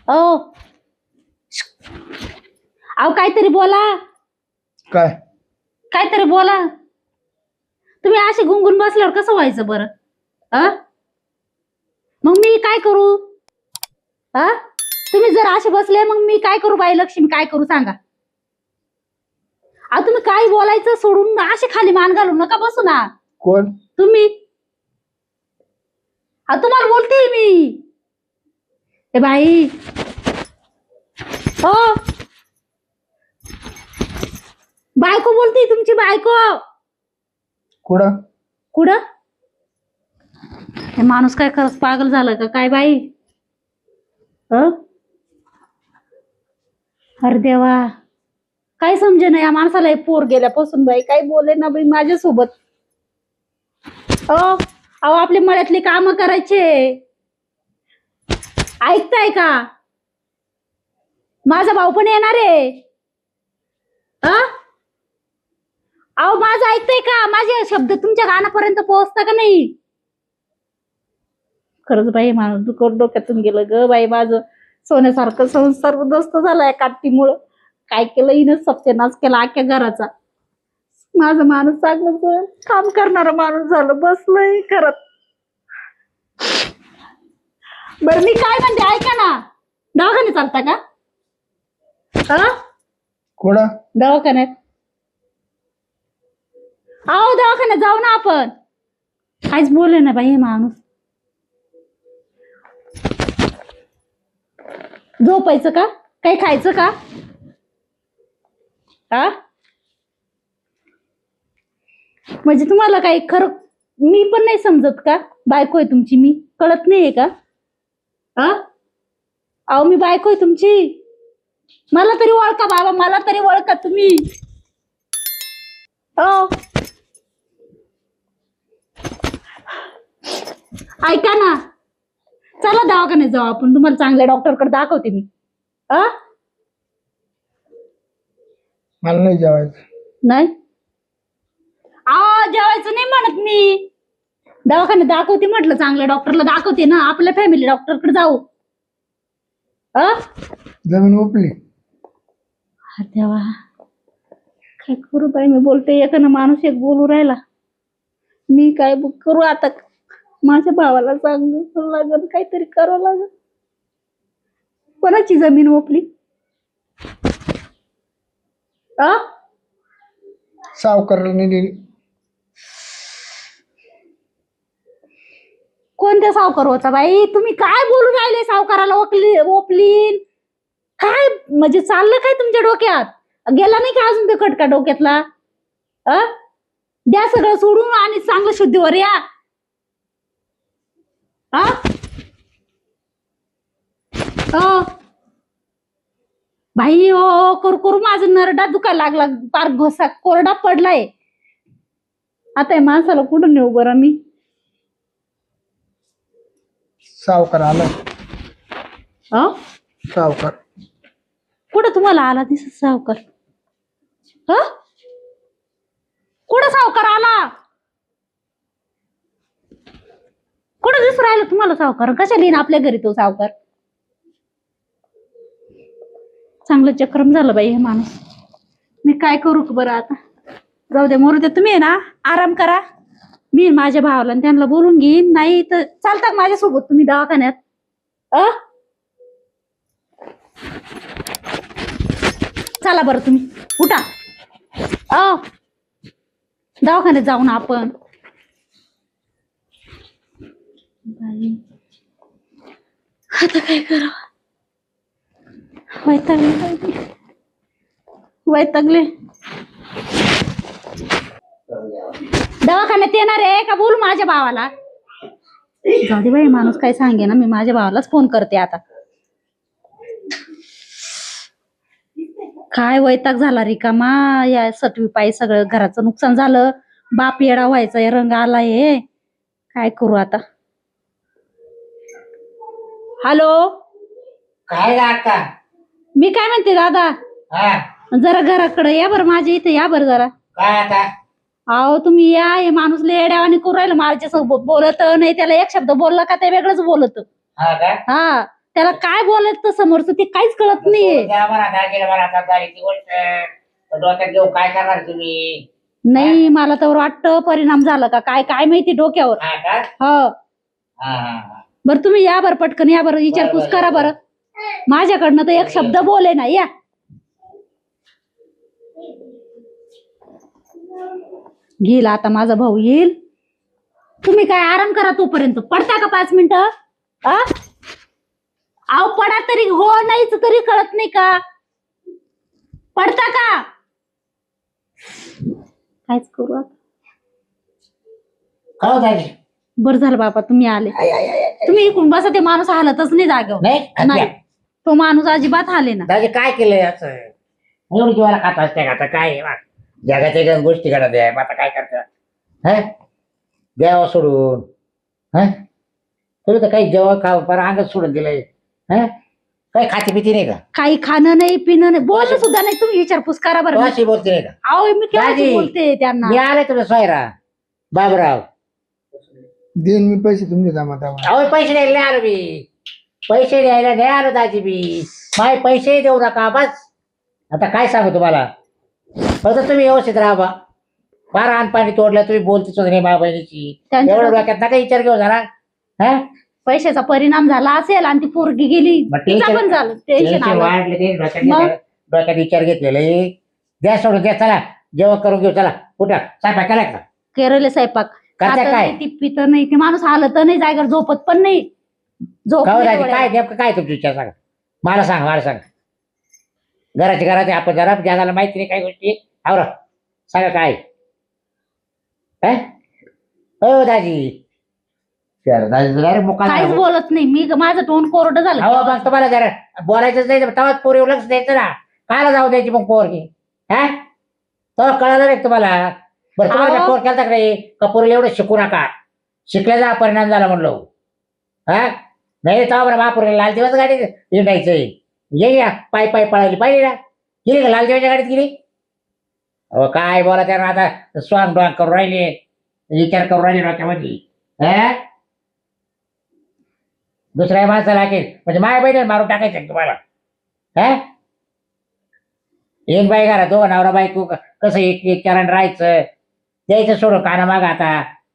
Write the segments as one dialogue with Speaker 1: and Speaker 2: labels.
Speaker 1: ओ अहो काहीतरी बोला.
Speaker 2: काय
Speaker 1: काहीतरी बोला. तुम्ही असे गुंगून बसल्यावर कसं व्हायचं बरं? मग मी काय करू? तुम्ही जर असे बसले मग मी काय करू? बाई लक्ष्मी काय करू सांगा? अहो तुम्ही काय बोलायचं सोडून असे खाली मान घालू नका बसू ना.
Speaker 2: कोण?
Speaker 1: तुम्ही. तुम्हाला बोलते मी. ए बाई हो बायको बोलते तुमची बायको.
Speaker 2: कुठं?
Speaker 1: कुठं? हे माणूस काय खरंच पागल झालं का काय बाई? अरे देवा काय समजे ना या माणसाला. पोर गेल्यापासून बाई काय बोले ना बाई माझ्यासोबत. अहो आपली मळ्यातली काम करायचे. ऐकताय का? माझा भाऊ पण येणार आहे. अहो माझं ऐकताय का? माझे शब्द तुमच्या कानापर्यंत पोहोचता का नाही? खरंच बाई माणूस डोक्यातून गेलं ग बाई. माझं सोन्यासारखं संसार उद्ध्वस्त झालाय काठीमुळं. काय केलं हिनं? सत्यानाश केला अख्ख्या घराचा. माझं माणूस चांगलं काम करणारा माणूस झालं बसलंय करत. बरं मी काय म्हणते ऐका ना. दवाखान्यात चालता का?
Speaker 2: कुठं?
Speaker 1: दवाखान्यात. अहो दवाखान्यात जाऊ ना आपण. काहीच बोलले ना बाई हे माणूस. झोपायचं का? काही खायचं का? म्हणजे तुम्हाला काही खरं मी पण नाही समजत का? बायको आहे तुमची मी कळत नाहीये का? अहो मी बायको आहे तुमची. मला तरी ओळखा बाबा. मला तरी ओळखा तुम्ही. ऐका ना चला दवाखान्यात जाऊ आपण. तुम्हाला चांगल्या डॉक्टरकडे दाखवते मी.
Speaker 2: मला नाही जेवायचं.
Speaker 1: नाही जेवायचं नाही म्हणत मी. दवाखान्यात दाखवते म्हटलं. चांगल्या डॉक्टरला दाखवते ना. आपल्या फॅमिली डॉक्टरकडे जाऊ.
Speaker 2: जमीन उपली.
Speaker 1: देवा काय करू बाई? मी बोलते एकानं माणूस एक बोलू राहिला. मी काय करू आता? माझ्या भावाला सांगू लागल काहीतरी करावं लागल. कोणाची जमीन ओपली?
Speaker 2: सावकाराला नाही दिली.
Speaker 1: कोणत्या सावकार होता बाई? तुम्ही काय बोलून राहिले? सावकाराला ओपलीन काय म्हणजे चाललं काय तुमच्या डोक्यात? गेला नाही का अजून ते खटका डोक्यातला? द्या सगळं सोडून आणि चांगलं शुद्धीवर या. भाई हो करू माझं नरडा दुखायला लागला. पार घोसा कोरडा पडलाय. आता या माणसाला कुठं नेऊ बरं मी?
Speaker 2: सावकार आला. सावकार
Speaker 1: कुठं तुम्हाला आला दिसत सावकार? कुठं सावकार आला? कुठं दिसू राहिला तुम्हाला सावकार? कशा लिहिन आपल्या घरी तो सावकार? चांगलं चक्रम झालं बाई हे माणूस. मी काय करू बरं आता? जाऊ दे मरू दे. तुम्ही ना आराम करा. मी माझ्या भावाला त्यांना बोलून घेईन. नाही तर चालतात माझ्यासोबत तुम्ही दवाखान्यात. चला बरं तुम्ही उठा. दवाखान्यात जाऊ ना आपण. आता काय करावं? वैतागले. दवाखान्यात येणार आहे का बोलू माझ्या भावाला? जाऊ दे बाई माणूस काय सांगे ना. मी माझ्या भावालाच फोन करते आता. काय वैताग झाला रिकामा. या सटवी पायी सगळं घराचं नुकसान झालं. बाप येडा व्हायचा रंग आलाय. काय करू आता? हॅलो
Speaker 3: काय आता?
Speaker 1: मी काय म्हणते दादा जरा घराकडे या बरं. माझ्या इथे या बरं जरा.
Speaker 3: काय आता?
Speaker 1: अहो तुम्ही या. हे माणूस येड्यावानी करू राहिलं. माझ्या सोबत बोलत नाही. त्याला एक शब्द बोलला का ते वेगळंच बोलत.
Speaker 3: हा
Speaker 1: त्याला काय बोलायचं समोरचं ते काहीच कळत नाहीये.
Speaker 3: द्या मला दागिने मला आता जायची गोष्ट डोक्यात घेऊन काय करणार तुम्ही?
Speaker 1: नाही मला तर वाटतं परिणाम झाला का काय काय माहिती डोक्यावर.
Speaker 3: हा का?
Speaker 1: हो
Speaker 3: हा हा हा.
Speaker 1: बरं तुम्ही या बरं पटकन या बरं विचारपूस
Speaker 3: बरं,
Speaker 1: करा बरं. माझ्याकडनं तर एक शब्द बोले ना या. घेईल आता माझा भाऊ येईल. तुम्ही काय आराम करा तोपर्यंत. पडता का 5 मिनिटं? अहो पडा तरी हो नाहीच तरी कळत नाही का? पडता का? कायच करू आता.
Speaker 3: का हो दाजी?
Speaker 1: बरं झालं बाबा तुम्ही आले. तुम्ही इकडून बसा ते माणूस हालतच नाही जागेवर. नाही तो माणूस अजिबात हाले ना.
Speaker 3: दाजी काय केलंय असं? एवढी जीवाला खात असते का आता काय आहे? जगाच्या एकदम गोष्टी घडत आहे आता काय करता? हा द्यावं सोडून. हा तुम्ही तर काही जेव्हा खाऊ पर अंगच सोडून दिलंय. हा काही खाती पिती नाही का?
Speaker 1: काही खाणं नाही पिणं नाही बोलणं सुद्धा नाही. तुम्ही विचारपूस करा
Speaker 3: तू
Speaker 1: बरं.
Speaker 3: अशी बोलते नाही का?
Speaker 1: अहो मी केव्हाची
Speaker 3: दादी,
Speaker 1: बोलते त्यांना.
Speaker 3: मी आले तुला सोयरा बाबराव.
Speaker 2: देईन मी पैसे तुमचे जमा जमा.
Speaker 3: अहो पैसे द्यायला नाही आलो मी. पैसे द्यायला नाही आलो दाजी मी. माझे पैसे देऊ नका बस. आता काय सांगू तुम्हाला? फक्त तुम्ही व्यवस्थित राहा बा. फार अनपाणी तोडलं तुम्ही बोलते सुद्धा नाही माझ्या बहिणीची.
Speaker 1: त्यांच्या-
Speaker 3: एवढं डोक्यात नका विचार घेऊ जरा. हा
Speaker 1: पैशाचा परिणाम झाला असेल आणि ती पोरगी गेली.
Speaker 3: मग
Speaker 1: तिचा
Speaker 3: टेन्शन-
Speaker 1: पण झालं टेन्शन
Speaker 3: टेन्शन
Speaker 1: आलं.
Speaker 3: वाढले ते डोक्यात
Speaker 1: मग?
Speaker 3: डोक्यात विचार घेतलेले. द्या सोडून द्या चला जेवण करून घेऊ चला. कुठं स्वयंपाक केला का?
Speaker 1: केरळ स्वयंपाक
Speaker 3: करता
Speaker 1: खातं
Speaker 3: काय?
Speaker 1: नाही ती पित नाही ते माणूस हालत नाही जायगर झोपत पण नाही. झोप
Speaker 3: खाऊ
Speaker 1: नाही
Speaker 3: दाजी
Speaker 1: डोळ्याला.
Speaker 3: काय नेमकं काय तुमची विचार सांगा मला सांगा. घराच्या घरात आहे, आपण जरा जगाला माहिती नाही काही गोष्टी. आवरा सांगा काय? हो दाजी दाजी जरा मुका
Speaker 1: काहीच बोलत नाही मी. माझं तोंड कोरडं झालं.
Speaker 3: अहो मग तुम्हाला जरा बोलायचंच नाही तेव्हाच पोरीवर लक्ष द्यायचं ना. कायला जाऊ द्यायची मग पोरगी? हा तेव्हा कळालं नाही तुम्हाला? बरं तुम्हाला
Speaker 1: अहो.
Speaker 3: पोर केलता का नाही का पोरीला एवढं शिकू नका? शिकल्याचा परिणाम झाला म्हणलो. हा नाही तेव्हा बरं महापुरीला लाल दिवस गाडी हिंडायचंय. ये या पाय पाय पळायली पाहिजे ना. गेली का लाल दिवसच्या गाडीत गेली? अहो काय बोला त्यानं आता स्वांग डॉंग करून राहिले विचार करून राहिले डोक्यामध्ये. हा दुसऱ्या माणसाला म्हणजे माझ्या बहिणीला मारून टाकायचं तुम्हाला. हा एक बाई घरा दोघं नवरा बायको कसं एक एक चरण राहायचं द्यायचं सोडून काना मागा आता.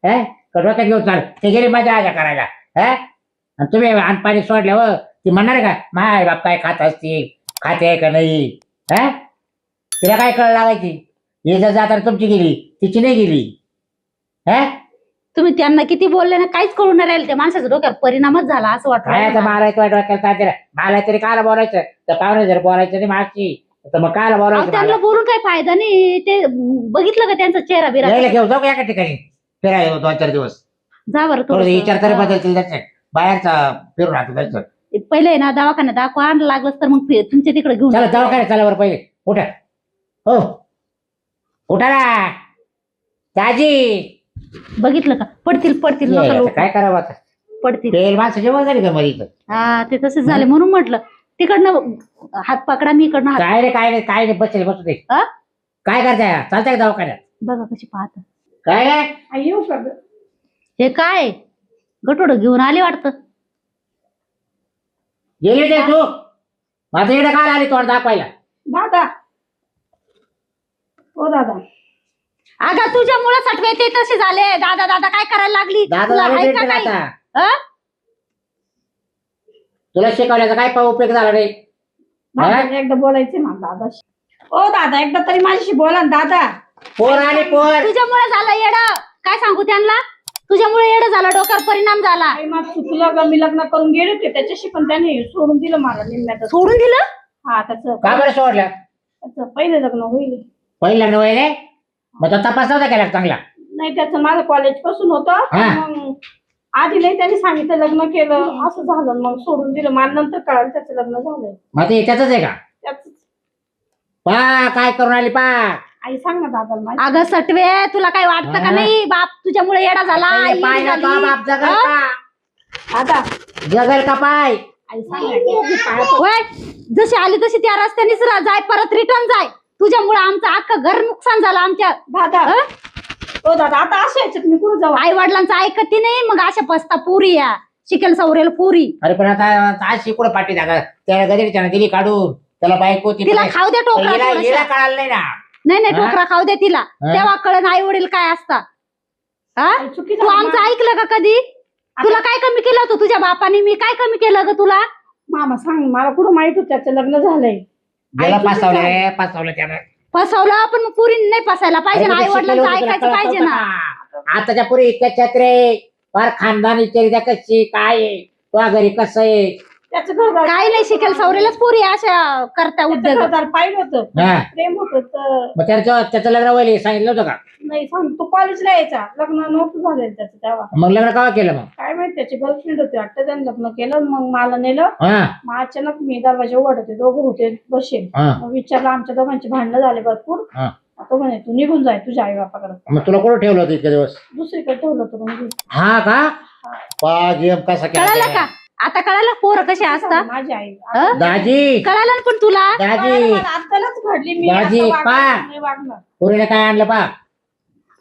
Speaker 3: हा डोक्यात घेऊन चाल ते गेली माझ्या आजा करायला. हा आणि तुम्ही अनपाणी सोडल्या हो ती म्हणणार का माय बाप काय खात असतील खाते आहे का नाही? हा तिला काय कळ लागायची? हे जर जाताना तुमची गेली तिची नाही गेली. हा
Speaker 1: तुम्ही त्यांना किती बोलले ना काहीच कळून नाही राहील. त्या माणसाच्या डोक्यात परिणामच झाला असं
Speaker 3: काय आता
Speaker 1: वाटतं.
Speaker 3: मारायचं डोक्याला तात्याला मला तरी कायला बोलायचं? तर पाहुणे जर बोलायचं नाही मागची तर मग कायला बोलायचं?
Speaker 1: त्यांना
Speaker 3: मला?
Speaker 1: बोलून काही फायदा नाही. ते बघितलं का त्यांचा चेहरा बिरा?
Speaker 3: यायला घेऊ जाऊ का एका ठिकाणी फिरायला 2-4 दिवस
Speaker 1: जा बरं
Speaker 3: थोडं विचार तरी
Speaker 1: थोडंसं.
Speaker 3: बदलतील त्याचे बाहेरचा फिरून राहतो त्याचं.
Speaker 1: पहिले आहे ना दवाखान्यात दाखवा आणि लागलंच तर मग तुमच्या तिकडे घेऊन
Speaker 3: चला
Speaker 1: जा.
Speaker 3: दवाखान्यात चला बरं पहिले उठा. हो उठा ना दाजी.
Speaker 1: बघितलं का? पडतील पडतील
Speaker 3: ये,
Speaker 1: नका
Speaker 3: आता
Speaker 1: लोक
Speaker 3: काय करावं आता?
Speaker 1: पडतील.
Speaker 3: तेल माणसं जेवण झाली का मध्ये?
Speaker 1: हा ते तसेच झाले म्हणून म्हटलं तिकडनं हात पकडा मी इकडनं हात.
Speaker 3: काय नाही बसले बसू दे.
Speaker 1: हा?
Speaker 3: काय करताय? चालताय का दवाखान्यात?
Speaker 1: बघा कशी पाहत.
Speaker 3: काय नाही?
Speaker 1: येऊ का? हे काय गटोड घेऊन आले वाटतं.
Speaker 3: गेली ते तू माझं इकडे काय आली तोंड दाखवायला?
Speaker 1: दादा ओ दादा अगं तुझ्यामुळे सटवे ते तसे झाले. दादा दादा काय करायला लागली?
Speaker 3: दादा
Speaker 1: तुला
Speaker 3: दादा
Speaker 1: आहे का
Speaker 3: भेटले
Speaker 1: काही?
Speaker 3: आता.
Speaker 1: हा?
Speaker 3: तुला शिकवल्याचा काय उपयोग झाला नाही?
Speaker 4: दादा एकदा बोलायचे ना दादाशी. ओ दादा एकदा तरी माझ्याशी बोला ना दादा.
Speaker 3: पोर आली पोर.
Speaker 1: तुझ्यामुळे झालं येडं. काय सांगू त्यांना? तुझ्यामुळे येडं झालं. डोक्यावर परिणाम झाला.
Speaker 4: आई मग चुकलं ग मी लग्न करून गेले होते त्याच्याशी पण त्याने सोडून दिलं मला निम्म्यात.
Speaker 1: सोडून दिलं?
Speaker 4: हा त्याचं
Speaker 3: का बरं सोडलं?
Speaker 4: त्याचं पहिले लग्न होईल.
Speaker 3: पहिलं नव्हे मग तो तपास नव्हता केला का चांगला?
Speaker 4: नाही त्याचं माझं कॉलेज पासून होतं.
Speaker 3: हा.
Speaker 4: मग आधी नाही त्यांनी सांगितलं लग्न केलं असं झालं मग सोडून दिलं. मला नंतर कळालं त्याचं लग्न झालंय.
Speaker 3: मग ते त्याच आहे का?
Speaker 4: त्याच
Speaker 3: पा काय करून आली पा?
Speaker 4: आई सांग ना दादा माझी.
Speaker 1: अगं सटवे तुला काय वाटतं का
Speaker 3: हा?
Speaker 1: नाही? बाप तुझ्यामुळे येडा झाला. आई
Speaker 3: पाय ना
Speaker 1: झाली.
Speaker 3: तो बाप जगल
Speaker 1: हा?
Speaker 3: का?
Speaker 4: दादा
Speaker 3: जगल का पाय?
Speaker 4: आई सांग ना.
Speaker 1: होय जशी आली तशी त्या रस्त्यानेच जाय परत रिटर्न जाय. तुझ्यामुळे आमचं अख्खं घर नुकसान झालं आमच्या.
Speaker 4: दादा ओ दादा आता असं याच्यात मी कुठं जाऊ?
Speaker 1: आई वडिलांचं ऐकती नाही मग अशा पस्ता पुरी या शिकेल सवरेल पोरी.
Speaker 3: अरे पण आता आज शिकून पाठी दादा त्याला गदडीच्या दिली काढून त्याला बायको ती
Speaker 1: तिला खाऊ द्या टोकरा
Speaker 3: हिला
Speaker 1: थोडासा.
Speaker 3: कळालं नाही ना.
Speaker 1: नाही
Speaker 3: हा?
Speaker 1: टोकरा खाऊ द्या तिला.
Speaker 3: हा?
Speaker 1: तेव्हा कळण आई वडील काय असतात. हा
Speaker 4: चुकी
Speaker 1: तू
Speaker 4: झाली
Speaker 1: आमचं ऐकलं का कधी? तुला काय कमी केलं होतं तुझ्या बापाने? मी काय कमी केलं ग तुला?
Speaker 4: मामा सांग मला कुठं माहित होतं त्याचं लग्न झालंय.
Speaker 3: गेला
Speaker 4: आई चुकी झाली.
Speaker 3: पासवलं त्यानं.
Speaker 1: फसवलं पण मग पुरी नाही फसायला पाहिजे ना.
Speaker 3: अरे
Speaker 1: आई
Speaker 3: पण ते
Speaker 1: वडिलांचं
Speaker 3: शिकलेलं होतं,
Speaker 1: ऐकायचं
Speaker 3: तुला
Speaker 1: पाहिजे
Speaker 3: कळत
Speaker 1: ना.
Speaker 3: होतं का? आताच्या पुरी इतक्या छत्रे फार खानदान विचारित्या कशी काय आहे तुझ्या घरी कसं आहे.
Speaker 4: त्याचं घरदार
Speaker 1: काय नाही शिकेल सवरेलच पुरी अशा करता
Speaker 4: त्याचं
Speaker 1: उद्योग.
Speaker 4: घरदार पाहिलं होतं.
Speaker 3: हा.
Speaker 4: प्रेम होतं तर
Speaker 3: मग त्याचं लग्न व्हायला सांगितलं होतं का?
Speaker 4: नाही सांग तू कॉलेजला यायचा. लग्न नव्हतं झालेलं त्याचं तेव्हा.
Speaker 3: मग लग्न केव्हा केलं मग?
Speaker 4: काय माहित त्याची गर्लफ्रेंड होती वाटतं. त्याने लग्न केलं मग मला नेलं.
Speaker 3: हा
Speaker 4: मग अचानक मी दरवाजा उघडते दोघं होते बसेल.
Speaker 3: हा
Speaker 4: मग विचारलं आमच्या दोघांची भांडणं झाले भरपूर.
Speaker 3: हा.
Speaker 4: तो म्हणे तू निघून जाय तुझ्या आई बापाकडे.
Speaker 3: मग तुला कुठं ठेवलं होतं इतके दिवस?
Speaker 4: दुसरीकडे ठेवलं होतं म्हणजे.
Speaker 3: हा का पा गेम कसा
Speaker 1: कळालं
Speaker 3: केला
Speaker 1: का आता? कळालं पोरं कसे असतात?
Speaker 4: माझी आई
Speaker 1: हं?
Speaker 3: दाजी
Speaker 1: कळालं ना पण तुला?
Speaker 3: दाजी
Speaker 4: आत्तालाच घडली मी.
Speaker 3: दाजी,
Speaker 4: असं वागणार
Speaker 3: पा.
Speaker 4: नाही वागणार.
Speaker 3: पुरीने काय आणलं पा?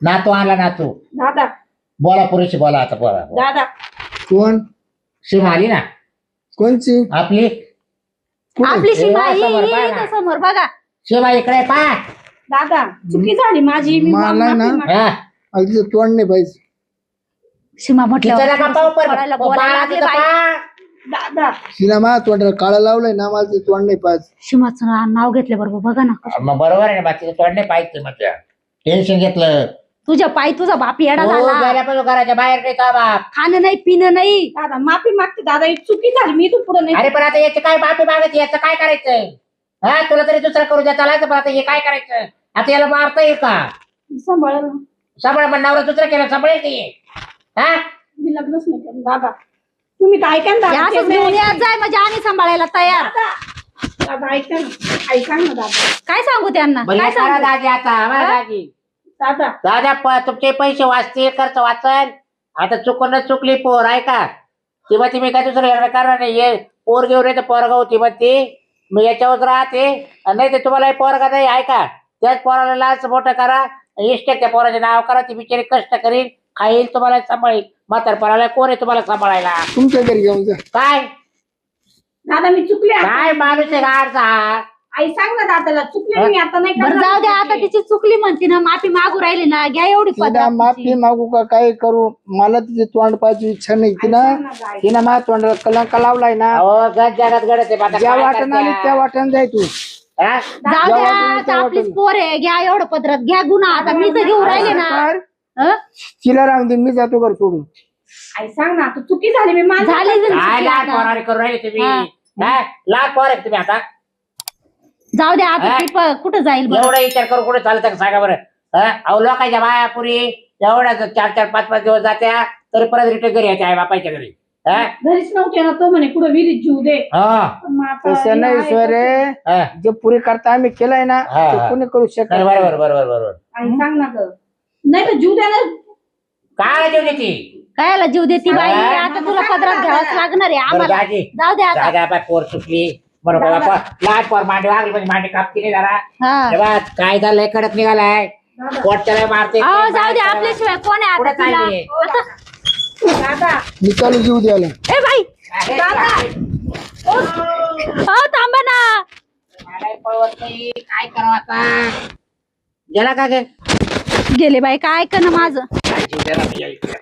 Speaker 3: नातू आणला नातू.
Speaker 4: दादा
Speaker 3: बोला पुरीशी बोला आता बोला.
Speaker 4: दादा
Speaker 2: कोण?
Speaker 3: सीमा आली ना
Speaker 2: कोणची?
Speaker 3: आपली
Speaker 1: आपली सीमा
Speaker 3: हे समोर
Speaker 1: ही
Speaker 3: बघा.
Speaker 1: इथं समोर बघा.
Speaker 3: सीमा इकडे पा.
Speaker 4: दादा चुकी झाली माझी. मी
Speaker 2: मला
Speaker 4: माफी
Speaker 2: ना-
Speaker 4: मागते.
Speaker 3: हा.
Speaker 2: अगदी तिचं तोंड नाही पाहिजे.
Speaker 1: सीमा
Speaker 3: तिचं नका पाहू पण.
Speaker 1: म्हटल्यावर
Speaker 3: ओ,
Speaker 1: बोलायला
Speaker 3: पा,
Speaker 1: लागले
Speaker 3: तिचं
Speaker 1: बाई.
Speaker 3: पा.
Speaker 4: दादा
Speaker 2: सिनेमा तोंडाला काळा लावलाय ना, मला तिचं तोंड नाही पाहिजे.
Speaker 1: सीमाचं नाव घेतलं बरोबर बघा ना.
Speaker 3: मग बरोबर आहे ना तिचं तोंड नाही पाहिजे मग टेन्शन घेतलं.
Speaker 1: तुझ्या पायी तुझा बाप येडा
Speaker 3: हो,
Speaker 1: झाला.
Speaker 3: गेल्यापासून घराच्या बाहेर नाही का बाप.
Speaker 1: खाणं नाही पिणं नाही.
Speaker 4: दादा माफी मागते. दादा ही चुकी झाली. मी तू पुढे नाही.
Speaker 3: अरे पण आता याची काय बापी मागत याचं काय करायचं? हा तुला तरी दुसरं करू द्या चालायचं पण आता हे काय करायचं? आता याला मारता येईल का?
Speaker 4: सांभाळ ना.
Speaker 3: सांभाळ पण नवरा दुसरं केलं सांभाळेल की हा?
Speaker 4: मी लग्नच नाही केलं. दादा तुम्ही काय ऐका ना
Speaker 1: हे
Speaker 4: दादा.
Speaker 1: असंच घेऊन यात जाय म्हणजे आम्ही सांभाळायला तयार.
Speaker 4: दादा ऐका ना. ऐका ना दादा.
Speaker 1: काय सांगू त्यांना?
Speaker 3: बरं,
Speaker 1: काय
Speaker 3: हे करा
Speaker 1: सांगू?
Speaker 3: दाजी आता बरं
Speaker 1: हा?
Speaker 3: दाजी.
Speaker 4: दादा
Speaker 3: दादा तुमचे पैसे वाचतील खर्च वाचल. आता चुकून चुकली पोर आहे का? ती मग तुम्ही काय दुसरं लग्न करणार नाही. हे पोर घेऊन येते पोरगा होती मग ती मग याच्यावर राहते. नाही ते तुम्हाला हे पोरगा नाही आहे का? त्याच पोराला लाच मोठं करा. इष्ट त्या पोराचे नाव करा. ती बिचारी कष्ट करील खाईल तुम्हाला सांभाळील. म्हातारपणाला कोण आहे तुम्हाला सांभाळायला?
Speaker 2: तुमच्या घरी घेऊन जा.
Speaker 3: काय
Speaker 4: दादा मी चुकले आता.
Speaker 3: काय माणूस आहे गाडचा हा?
Speaker 4: आई सांग ना दादाला चुकले मी आता नाही
Speaker 1: बरं
Speaker 4: करणार.
Speaker 1: जाऊ द्या आता तिची चुकली म्हणते ना माफी मागू राहिली ना घ्या एवढी
Speaker 2: तिला
Speaker 1: पदरात
Speaker 2: माफी
Speaker 1: तिची.
Speaker 2: मागू का काय करू? मला तिचे तोंड पाहायची इच्छा नाही. तिनं माझ्या तोंडाला कलंक लावलाय ना.
Speaker 3: अहो गज जगात घडत आहे. आता
Speaker 2: ज्या
Speaker 3: काय
Speaker 2: वाटण आली
Speaker 3: करत्या?
Speaker 2: त्या वाटण जाय तू.
Speaker 3: हा?
Speaker 1: जाऊ
Speaker 2: जेव्हा
Speaker 1: द्या
Speaker 2: तुम्ही
Speaker 1: आता
Speaker 2: तेव्हा
Speaker 1: आपलीच
Speaker 2: तुम्ही.
Speaker 1: पोर आहे घ्या एवढं पदरात घ्या गुन्हा आता मी तर घेऊन राहिले ना.
Speaker 2: कर.
Speaker 1: हं?
Speaker 2: तिला राहून दे, मी जातो घर सोडून.
Speaker 4: आई सांग ना आता चुकी झाली. मी मान
Speaker 1: झाली जरी
Speaker 3: काय
Speaker 1: चुकी
Speaker 3: लहान
Speaker 1: आता.
Speaker 3: पोराने करून राहिले तुम्ही?
Speaker 1: हा.
Speaker 3: हा? लहान पोर आहे तुम्ही आता
Speaker 1: जाऊ द्या आता
Speaker 3: हा?
Speaker 1: ती कुठं जाईल बरं?
Speaker 3: एवढा विचार करून कुठे चालत का सांगा बरं? हा? अहो लोकांच्या बाया पुरी एवढ्या 4-4, 5-5 दिवस जात्या तरी परत रिटर्न घरी यायच्या आई बापाच्या घरी. हा?
Speaker 4: घरीच नव्हते ना. तो म्हणे कुठं विहिरीत जीव दे.
Speaker 3: हा.
Speaker 4: पण मग आता
Speaker 2: तसं
Speaker 4: हे
Speaker 2: नाही
Speaker 4: आहे
Speaker 2: सोयरे.
Speaker 3: हा.
Speaker 2: जे पुरी करता आम्ही केलंय ना
Speaker 3: हा,
Speaker 2: ते
Speaker 3: हा.
Speaker 2: कोणी करू शकत
Speaker 3: नाही, बरोबर बरोबर बरोबर.
Speaker 4: आई सांग ना ग. नाही तर जीव द्यायला
Speaker 3: काय देऊ देती?
Speaker 1: कायला जीव देती बाई?
Speaker 3: हा?
Speaker 1: आता तुला पदरात घ्यावाच लागणार आहे
Speaker 3: बरं
Speaker 1: आम्हाला.
Speaker 3: दाजी
Speaker 1: जाऊ द्या आता.
Speaker 3: दादा बाय पोर सुटली बरोबर बाबा. लहान पोर मांडी वागली म्हणजे मांडी कापती नाही जरा.
Speaker 1: हा.
Speaker 3: तेव्हा काय झालंय कडक निघालाय. कोटच्याला मारते
Speaker 1: अहो, जाऊ द्या आपल्याशिवाय कोण आहे
Speaker 3: कुठे
Speaker 1: आता तिला?
Speaker 3: चालली?
Speaker 1: आता-
Speaker 4: दादा
Speaker 2: मी चालू जीव द्यायला.
Speaker 1: ए बाई हो थांबा ना.
Speaker 3: मला पळवत नाही. काय करावं आता? गेला का गे?
Speaker 1: गेले बाई काय ऐक ना माझं.
Speaker 3: काय जीव द्यायला नाही यायचं.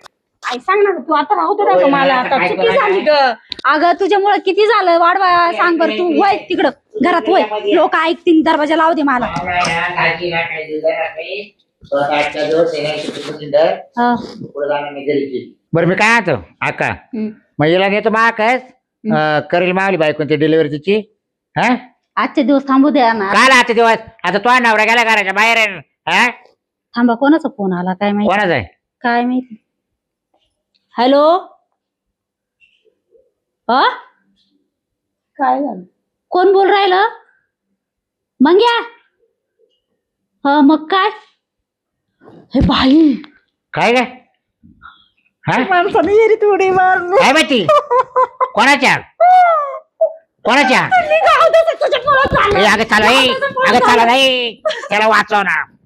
Speaker 4: आई सांग ना तू आता राहू दे ना ग मला. आता
Speaker 3: काय
Speaker 4: चुकी
Speaker 3: करायचं?
Speaker 4: झाली ग.
Speaker 1: अगं तुझ्यामुळे किती झालं वाढवा सांग बरं तू वय तिकडं घरात वय लोक ऐकतील दरवाजा लावू दे मला.
Speaker 3: आवळा काळजी ना काय जीव द्यायला नाही. स्वतःच्या दिवस येण्याची कुठून डर
Speaker 1: हा.
Speaker 3: पुढे जाणं मी घरी. बरं मी काय आता आका
Speaker 1: हम्म.
Speaker 3: मग हिला नेतो माकच करेल मावली बायकोन ती डिलिव्हरी तिची. हा
Speaker 1: आजचे दिवस थांबू द्या ना.
Speaker 3: काय आजचे दिवस आता तो नवरा गेला घराच्या बाहेर आहे. हा
Speaker 1: थांबा कोणाचा फोन आला काय माहिती?
Speaker 3: कोणाचा आहे?
Speaker 1: काय माहिती. हॅलो हा
Speaker 4: काय झालं?
Speaker 1: कोण बोल राहिलं? मंग्या हा मग काय? हे बाई
Speaker 3: काय काय हा
Speaker 4: माणसाने येरी थोडी मारली.
Speaker 3: काय माहिती कोणाच्या कोणाच्या? ए, अगं चला ए, अगं चला नाही त्याला वाचव ना.